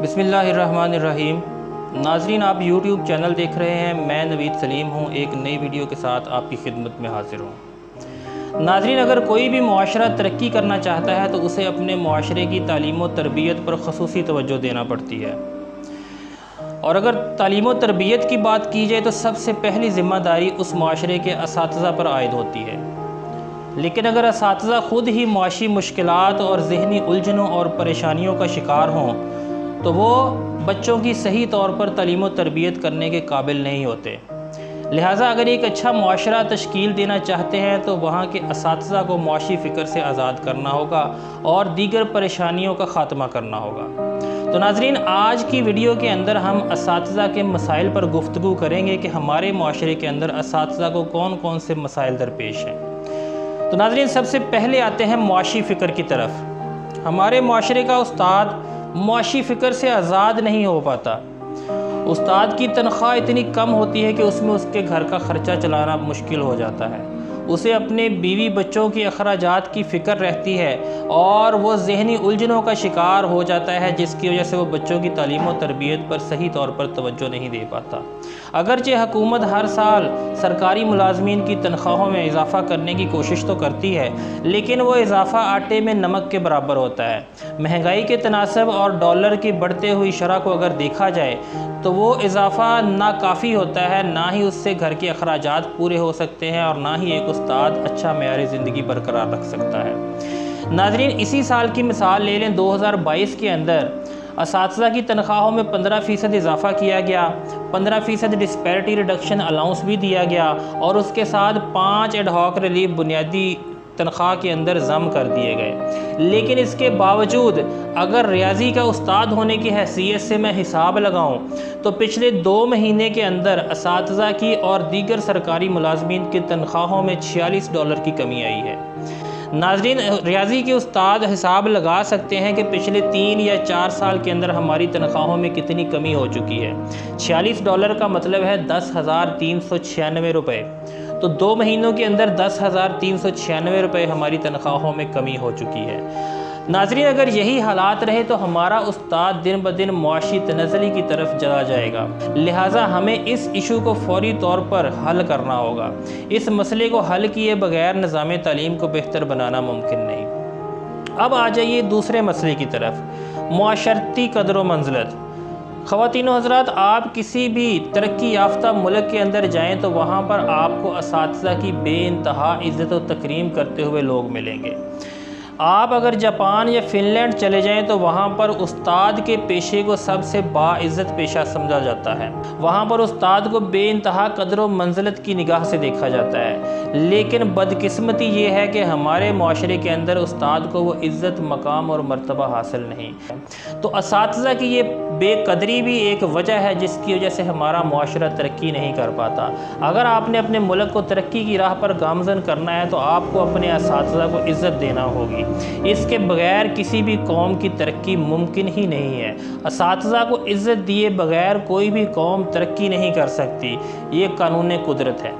بسم اللہ الرحمن الرحیم۔ ناظرین، آپ یوٹیوب چینل دیکھ رہے ہیں، میں نوید سلیم ہوں، ایک نئی ویڈیو کے ساتھ آپ کی خدمت میں حاضر ہوں۔ ناظرین، اگر کوئی بھی معاشرہ ترقی کرنا چاہتا ہے تو اسے اپنے معاشرے کی تعلیم و تربیت پر خصوصی توجہ دینا پڑتی ہے، اور اگر تعلیم و تربیت کی بات کی جائے تو سب سے پہلی ذمہ داری اس معاشرے کے اساتذہ پر عائد ہوتی ہے۔ لیکن اگر اساتذہ خود ہی معاشی مشکلات اور ذہنی الجھنوں اور پریشانیوں کا شکار ہوں تو وہ بچوں کی صحیح طور پر تعلیم و تربیت کرنے کے قابل نہیں ہوتے۔ لہٰذا اگر ایک اچھا معاشرہ تشکیل دینا چاہتے ہیں تو وہاں کے اساتذہ کو معاشی فکر سے آزاد کرنا ہوگا اور دیگر پریشانیوں کا خاتمہ کرنا ہوگا۔ تو ناظرین، آج کی ویڈیو کے اندر ہم اساتذہ کے مسائل پر گفتگو کریں گے کہ ہمارے معاشرے کے اندر اساتذہ کو کون کون سے مسائل درپیش ہیں۔ تو ناظرین، سب سے پہلے آتے ہیں معاشی فکر کی طرف۔ ہمارے معاشرے کا استاد معاشی فکر سے آزاد نہیں ہو پاتا۔ استاد کی تنخواہ اتنی کم ہوتی ہے کہ اس میں اس کے گھر کا خرچہ چلانا مشکل ہو جاتا ہے۔ اسے اپنے بیوی بچوں کے اخراجات کی فکر رہتی ہے اور وہ ذہنی الجھنوں کا شکار ہو جاتا ہے، جس کی وجہ سے وہ بچوں کی تعلیم و تربیت پر صحیح طور پر توجہ نہیں دے پاتا۔ اگرچہ حکومت ہر سال سرکاری ملازمین کی تنخواہوں میں اضافہ کرنے کی کوشش تو کرتی ہے، لیکن وہ اضافہ آٹے میں نمک کے برابر ہوتا ہے۔ مہنگائی کے تناسب اور ڈالر کی بڑھتے ہوئی شرح کو اگر دیکھا جائے تو وہ اضافہ نہ کافی ہوتا ہے، نہ ہی اس سے گھر کے اخراجات پورے ہو سکتے ہیں، اور نہ ہی ایک استاد اچھا معیار زندگی برقرار رکھ سکتا ہے۔ ناظرین، اسی سال کی مثال لے لیں، 2022 کے اندر اساتذہ کی تنخواہوں میں 15% اضافہ کیا گیا، 15% ڈسپیرٹی ریڈکشن الاؤنس بھی دیا گیا، اور اس کے ساتھ 5 ایڈ ہاک ریلیف بنیادی تنخواہ کے اندر ضم کر دیے گئے۔ لیکن اس کے باوجود اگر ریاضی کا استاد ہونے کی حیثیت سے میں حساب لگاؤں تو پچھلے 2 مہینے کے اندر اساتذہ کی اور دیگر سرکاری ملازمین کی تنخواہوں میں $46 کی کمی آئی ہے۔ ناظرین، ریاضی کے استاد حساب لگا سکتے ہیں کہ پچھلے 3 یا 4 سال کے اندر ہماری تنخواہوں میں کتنی کمی ہو چکی ہے۔ $46 کا مطلب ہے 10,396 روپے۔ تو 2 مہینوں کے اندر 10,396 روپے ہماری تنخواہوں میں کمی ہو چکی ہے۔ ناظرین، اگر یہی حالات رہے تو ہمارا استاد دن بدن معاشی تنزلی کی طرف چلا جائے گا۔ لہٰذا ہمیں اس ایشو کو فوری طور پر حل کرنا ہوگا۔ اس مسئلے کو حل کیے بغیر نظام تعلیم کو بہتر بنانا ممکن نہیں۔ اب آ جائیے دوسرے مسئلے کی طرف، معاشرتی قدر و منزلت۔ خواتین و حضرات، آپ کسی بھی ترقی یافتہ ملک کے اندر جائیں تو وہاں پر آپ کو اساتذہ کی بے انتہا عزت و تکریم کرتے ہوئے لوگ ملیں گے۔ آپ اگر جاپان یا فن لینڈ چلے جائیں تو وہاں پر استاد کے پیشے کو سب سے باعزت پیشہ سمجھا جاتا ہے۔ وہاں پر استاد کو بے انتہا قدر و منزلت کی نگاہ سے دیکھا جاتا ہے۔ لیکن بدقسمتی یہ ہے کہ ہمارے معاشرے کے اندر استاد کو وہ عزت، مقام اور مرتبہ حاصل نہیں۔ تو اساتذہ کی یہ بے قدری بھی ایک وجہ ہے جس کی وجہ سے ہمارا معاشرہ ترقی نہیں کر پاتا۔ اگر آپ نے اپنے ملک کو ترقی کی راہ پر گامزن کرنا ہے تو آپ کو اپنے اساتذہ کو عزت دینا ہوگی۔ اس کے بغیر کسی بھی قوم کی ترقی ممکن ہی نہیں ہے۔ اساتذہ کو عزت دیے بغیر کوئی بھی قوم ترقی نہیں کر سکتی، یہ قانون قدرت ہے۔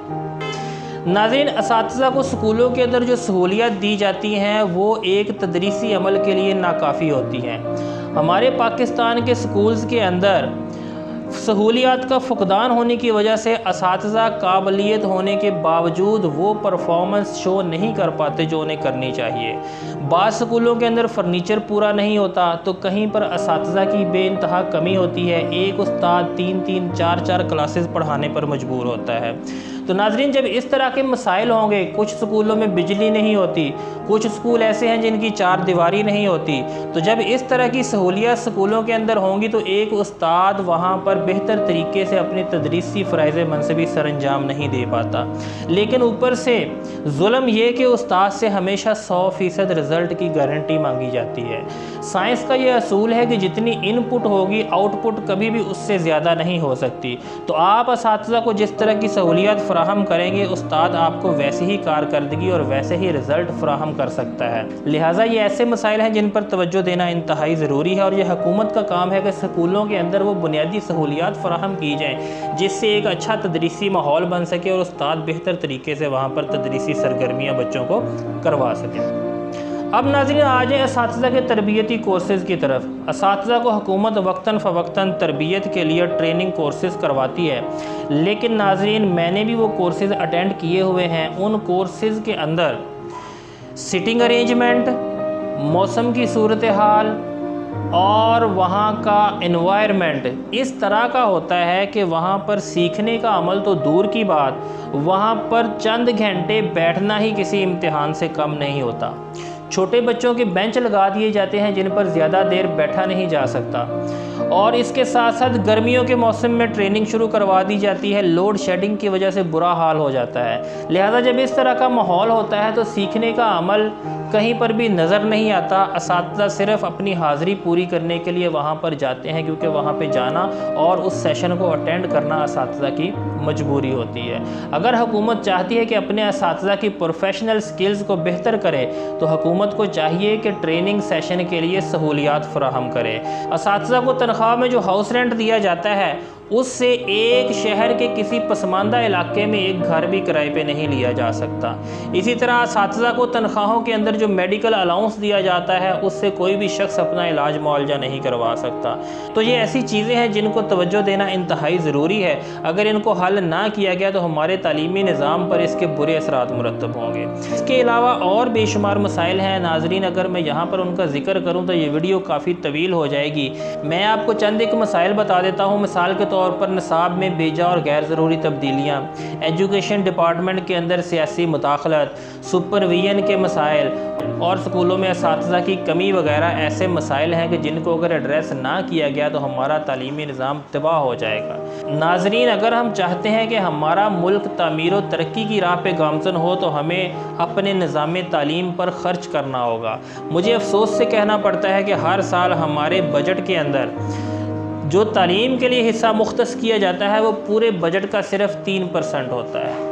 ناظرین، اساتذہ کو سکولوں کے اندر جو سہولیات دی جاتی ہیں وہ ایک تدریسی عمل کے لیے ناکافی ہوتی ہیں۔ ہمارے پاکستان کے سکولز کے اندر سہولیات کا فقدان ہونے کی وجہ سے اساتذہ قابلیت ہونے کے باوجود وہ پرفارمنس شو نہیں کر پاتے جو انہیں کرنی چاہیے۔ بعض سکولوں کے اندر فرنیچر پورا نہیں ہوتا تو کہیں پر اساتذہ کی بے انتہا کمی ہوتی ہے۔ ایک استاد 3 4 کلاسز پڑھانے پر مجبور ہوتا ہے۔ تو ناظرین، جب اس طرح کے مسائل ہوں گے، کچھ سکولوں میں بجلی نہیں ہوتی، کچھ سکول ایسے ہیں جن کی 4 دیواری نہیں ہوتی، تو جب اس طرح کی سہولیات سکولوں کے اندر ہوں گی تو ایک استاد وہاں پر بہتر طریقے سے اپنی تدریسی فرائض منصبی سر انجام نہیں دے پاتا۔ لیکن اوپر سے ظلم یہ کہ استاد سے ہمیشہ 100% رزلٹ کی گارنٹی مانگی جاتی ہے۔ سائنس کا یہ اصول ہے کہ جتنی ان پٹ ہوگی آؤٹ پٹ کبھی بھی اس سے زیادہ نہیں ہو سکتی۔ تو آپ اساتذہ کو جس طرح کی سہولیات فراہم کریں گے، استاد آپ کو ویسے ہی کارکردگی اور ویسے ہی رزلٹ فراہم کر سکتا ہے۔ لہٰذا یہ ایسے مسائل ہیں جن پر توجہ دینا انتہائی ضروری ہے، اور یہ حکومت کا کام ہے کہ سکولوں کے اندر وہ بنیادی سہولیات فراہم کی جائیں جس سے ایک اچھا تدریسی ماحول بن سکے اور استاد بہتر طریقے سے وہاں پر تدریسی سرگرمیاں بچوں کو کروا سکیں۔ اب ناظرین آ جائیں اساتذہ کے تربیتی کورسز کی طرف۔ اساتذہ کو حکومت وقتاً فوقتاً تربیت کے لیے ٹریننگ کورسز کرواتی ہے، لیکن ناظرین میں نے بھی وہ کورسز اٹینڈ کیے ہوئے ہیں۔ ان کورسز کے اندر سٹنگ ارینجمنٹ، موسم کی صورتحال اور وہاں کا انوائرمنٹ اس طرح کا ہوتا ہے کہ وہاں پر سیکھنے کا عمل تو دور کی بات، وہاں پر چند گھنٹے بیٹھنا ہی کسی امتحان سے کم نہیں ہوتا۔ چھوٹے بچوں کے بینچ لگا دیے جاتے ہیں جن پر زیادہ دیر بیٹھا نہیں جا سکتا، اور اس کے ساتھ ساتھ گرمیوں کے موسم میں ٹریننگ شروع کروا دی جاتی ہے۔ لوڈ شیڈنگ کی وجہ سے برا حال ہو جاتا ہے، لہذا جب اس طرح کا ماحول ہوتا ہے تو سیکھنے کا عمل کہیں پر بھی نظر نہیں آتا۔ اساتذہ صرف اپنی حاضری پوری کرنے کے لیے وہاں پر جاتے ہیں، کیونکہ وہاں پہ جانا اور اس سیشن کو اٹینڈ کرنا اساتذہ کی مجبوری ہوتی ہے۔ اگر حکومت چاہتی ہے کہ اپنے اساتذہ کی پروفیشنل سکلز کو بہتر کرے تو حکومت کو چاہیے کہ ٹریننگ سیشن کے لیے سہولیات فراہم کرے۔ اساتذہ کو تنخواہ میں جو ہاؤس رینٹ دیا جاتا ہے اس سے ایک شہر کے کسی پسماندہ علاقے میں ایک گھر بھی کرائے پہ نہیں لیا جا سکتا۔ اسی طرح اساتذہ کو تنخواہوں کے اندر جو میڈیکل الاؤنس دیا جاتا ہے اس سے کوئی بھی شخص اپنا علاج معالجہ نہیں کروا سکتا۔ تو یہ ایسی چیزیں ہیں جن کو توجہ دینا انتہائی ضروری ہے۔ اگر ان کو حل نہ کیا گیا تو ہمارے تعلیمی نظام پر اس کے برے اثرات مرتب ہوں گے۔ اس کے علاوہ اور بے شمار مسائل ہیں ناظرین، اگر میں یہاں پر ان کا ذکر کروں تو یہ ویڈیو کافی طویل ہو جائے گی۔ میں آپ کو چند ایک مسائل بتا دیتا ہوں۔ مثال کے طور پر نصاب میں بیجا اور غیر ضروری تبدیلیاں، ایجوکیشن ڈپارٹمنٹ کے اندر سیاسی مداخلت، سپرویژن کے مسائل اور سکولوں میں اساتذہ کی کمی وغیرہ ایسے مسائل ہیں کہ جن کو اگر ایڈریس نہ کیا گیا تو ہمارا تعلیمی نظام تباہ ہو جائے گا۔ ناظرین اگر ہم چاہتے ہیں کہ ہمارا ملک تعمیر و ترقی کی راہ پہ گامزن ہو تو ہمیں اپنے نظام تعلیم پر خرچ کرنا ہوگا۔ مجھے افسوس سے کہنا پڑتا ہے کہ ہر سال ہمارے بجٹ کے اندر جو تعلیم کے لیے حصہ مختص کیا جاتا ہے وہ پورے بجٹ کا صرف 3% ہوتا ہے۔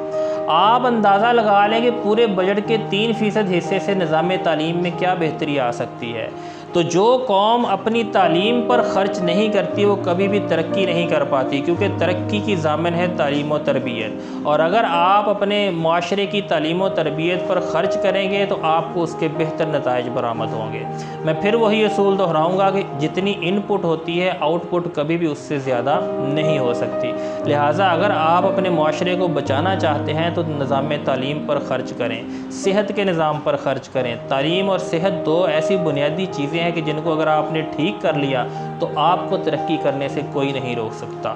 آپ اندازہ لگا لیں کہ پورے بجٹ کے 3% حصے سے نظام تعلیم میں کیا بہتری آ سکتی ہے۔ تو جو قوم اپنی تعلیم پر خرچ نہیں کرتی وہ کبھی بھی ترقی نہیں کر پاتی، کیونکہ ترقی کی ضامن ہے تعلیم و تربیت، اور اگر آپ اپنے معاشرے کی تعلیم و تربیت پر خرچ کریں گے تو آپ کو اس کے بہتر نتائج برآمد ہوں گے۔ میں پھر وہی اصول دہراؤں گا کہ جتنی ان پٹ ہوتی ہے آؤٹ پٹ کبھی بھی اس سے زیادہ نہیں ہو سکتی، لہٰذا اگر آپ اپنے معاشرے کو بچانا چاہتے ہیں تو نظام تعلیم پر خرچ کریں، صحت کے نظام پر خرچ کریں۔ تعلیم اور صحت دو ایسی بنیادی چیزیں ہیں کہ جن کو اگر آپ نے ٹھیک کر لیا تو آپ کو ترقی کرنے سے کوئی نہیں روک سکتا۔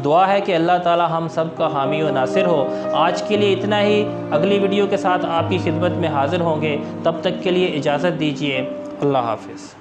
دعا ہے کہ اللہ تعالی ہم سب کا حامی و ناصر ہو۔ آج کے لیے اتنا ہی، اگلی ویڈیو کے ساتھ آپ کی خدمت میں حاضر ہوں گے، تب تک کے لیے اجازت دیجیے۔ اللہ حافظ۔